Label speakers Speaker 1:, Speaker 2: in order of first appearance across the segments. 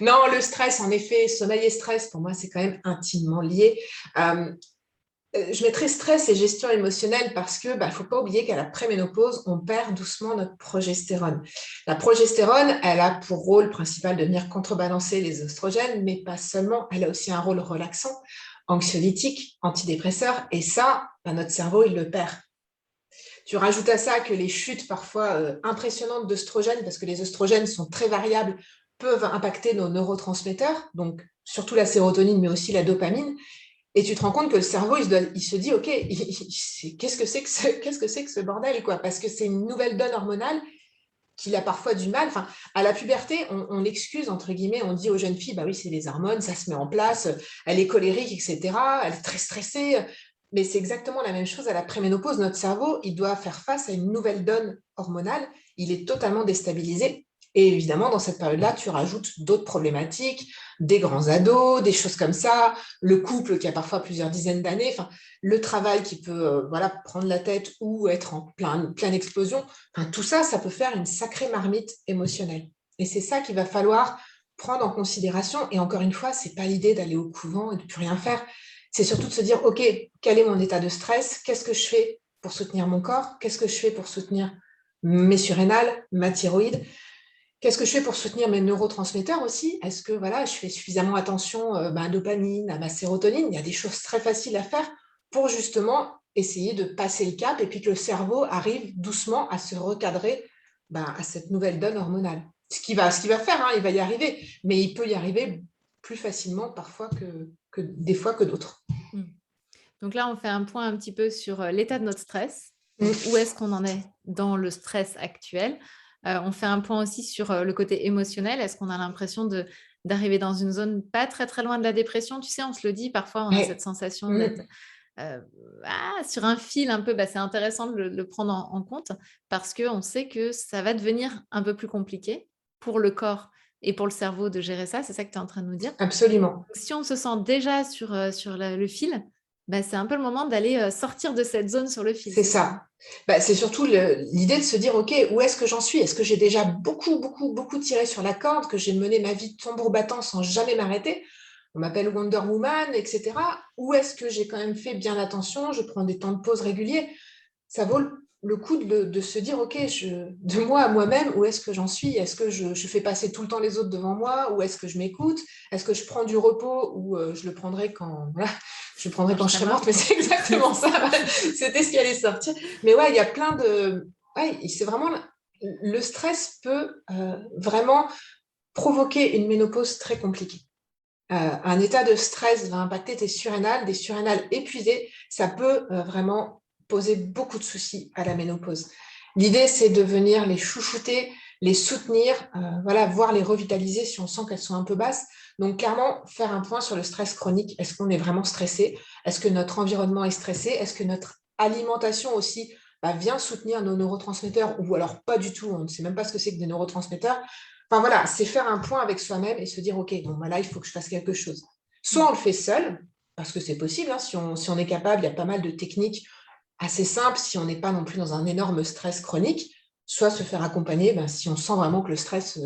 Speaker 1: Non, le stress, en effet, sommeil et stress, pour moi, c'est quand même intimement lié. Euh, je mettrais stress et gestion émotionnelle parce que faut pas oublier qu'à la préménopause, on perd doucement notre progestérone. La progestérone, elle a pour rôle principal de venir contrebalancer les oestrogènes, mais pas seulement. Elle a aussi un rôle relaxant, anxiolytique, antidépresseur, et ça, notre cerveau, il le perd. Tu rajoutes à ça que les chutes parfois impressionnantes d'œstrogènes, parce que les oestrogènes sont très variables, peuvent impacter nos neurotransmetteurs, donc surtout la sérotonine, mais aussi la dopamine. Et tu te rends compte que le cerveau, il se dit, OK, qu'est-ce que c'est que ce bordel, quoi? Parce que c'est une nouvelle donne hormonale qu'il a parfois du mal. Enfin, à la puberté, on l'excuse, entre guillemets, on dit aux jeunes filles, bah oui, c'est les hormones, ça se met en place, elle est colérique, etc., elle est très stressée. Mais c'est exactement la même chose à la préménopause. Notre cerveau, il doit faire face à une nouvelle donne hormonale. Il est totalement déstabilisé. Et évidemment, dans cette période-là, tu rajoutes d'autres problématiques, des grands ados, des choses comme ça, le couple qui a parfois plusieurs dizaines d'années, enfin, le travail qui peut voilà, prendre la tête ou être en pleine explosion. Enfin, tout ça, ça peut faire une sacrée marmite émotionnelle. Et c'est ça qu'il va falloir prendre en considération. Et encore une fois, c'est pas l'idée d'aller au couvent et de plus rien faire. C'est surtout de se dire, OK, quel est mon état de stress? Qu'est-ce que je fais pour soutenir mon corps? Qu'est-ce que je fais pour soutenir mes surrénales, ma thyroïde? Qu'est-ce que je fais pour soutenir mes neurotransmetteurs aussi? Est-ce que voilà, je fais suffisamment attention à ma dopamine, à ma sérotonine? Il y a des choses très faciles à faire pour justement essayer de passer le cap et puis que le cerveau arrive doucement à se recadrer à cette nouvelle donne hormonale. Ce qu'il va faire, hein, il va y arriver, mais il peut y arriver plus facilement parfois que des fois que d'autres.
Speaker 2: Mm. Donc là, on fait un point un petit peu sur l'état de notre stress. Donc,
Speaker 1: Mm.
Speaker 2: où est-ce qu'on en est dans le stress actuel? On fait un point aussi sur le côté émotionnel. Est-ce qu'on a l'impression d'arriver dans une zone pas très très loin de la dépression? Tu sais, on se le dit, parfois on a cette
Speaker 1: Ouais.
Speaker 2: sensation d'être
Speaker 1: Mm.
Speaker 2: euh, sur un fil un peu. C'est intéressant de le prendre en compte parce qu'on sait que ça va devenir un peu plus compliqué pour le corps et pour le cerveau de gérer ça. C'est ça que tu es en train de nous dire.
Speaker 1: Absolument.
Speaker 2: Si on se sent déjà sur le fil, c'est un peu le moment d'aller sortir de cette zone sur le fil,
Speaker 1: C'est
Speaker 2: c'est ça?
Speaker 1: ça. C'est surtout l'idée de se dire, OK, où est-ce que j'en suis? Est-ce que j'ai déjà beaucoup, beaucoup, beaucoup tiré sur la corde, que j'ai mené ma vie de tambour battant sans jamais m'arrêter? On m'appelle Wonder Woman, etc. Ou est-ce que j'ai quand même fait bien attention? Je prends des temps de pause réguliers. Ça vaut le coup de se dire, OK, de moi à moi-même, où est-ce que j'en suis? Est-ce que je fais passer tout le temps les autres devant moi? Ou est-ce que je m'écoute? Est-ce que je prends du repos ou je le prendrai quand, voilà, je le prendrai
Speaker 2: Quand je
Speaker 1: quand je
Speaker 2: serai
Speaker 1: serai morte?
Speaker 2: morte.
Speaker 1: Mais c'est exactement ça. C'était ce qui allait sortir. Mais ouais, il y a plein de... Ouais, c'est vraiment... Le stress peut vraiment provoquer une ménopause très compliquée. Un état de stress va impacter tes surrénales, des surrénales épuisées, ça peut vraiment poser beaucoup de soucis à la ménopause. L'idée, c'est de venir les chouchouter, les soutenir, voilà, voire les revitaliser si on sent qu'elles sont un peu basses. Donc, clairement, faire un point sur le stress chronique. Est-ce qu'on est vraiment stressé? Est-ce que notre environnement est stressé? Est-ce que notre alimentation aussi vient soutenir nos neurotransmetteurs ou alors pas du tout? On ne sait même pas ce que c'est que des neurotransmetteurs. Enfin voilà, c'est faire un point avec soi-même et se dire, OK, bon, là, il faut que je fasse quelque chose. Soit on le fait seul, parce que c'est possible, hein, si on est capable, il y a pas mal de techniques assez simples, si on n'est pas non plus dans un énorme stress chronique, soit se faire accompagner, si on sent vraiment que le stress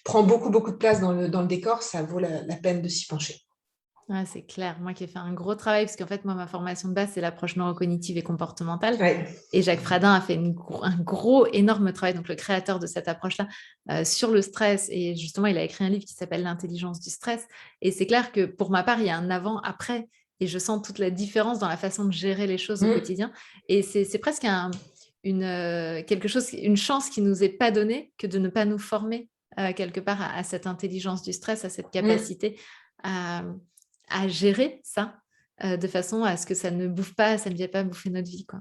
Speaker 1: prend beaucoup, beaucoup de place dans le décor, ça vaut la peine de s'y pencher.
Speaker 2: Ouais, c'est clair. Moi qui ai fait un gros travail, parce qu'en fait, moi, ma formation de base, c'est l'approche neurocognitive et comportementale.
Speaker 1: Ouais.
Speaker 2: Et Jacques Fradin a fait un gros, énorme travail, donc le créateur de cette approche-là, sur le stress. Et justement, il a écrit un livre qui s'appelle L'intelligence du stress. Et c'est clair que pour ma part, il y a un avant-après. Et je sens toute la différence dans la façon de gérer les choses au
Speaker 1: Mmh.
Speaker 2: quotidien. Et c'est presque quelque chose, une chance qui nous est pas donnée que de ne pas nous former quelque part à cette intelligence du stress, à cette
Speaker 1: Mmh.
Speaker 2: capacité à, à gérer ça de façon à ce que ça ne bouffe pas, ça ne vienne pas bouffer notre vie, quoi.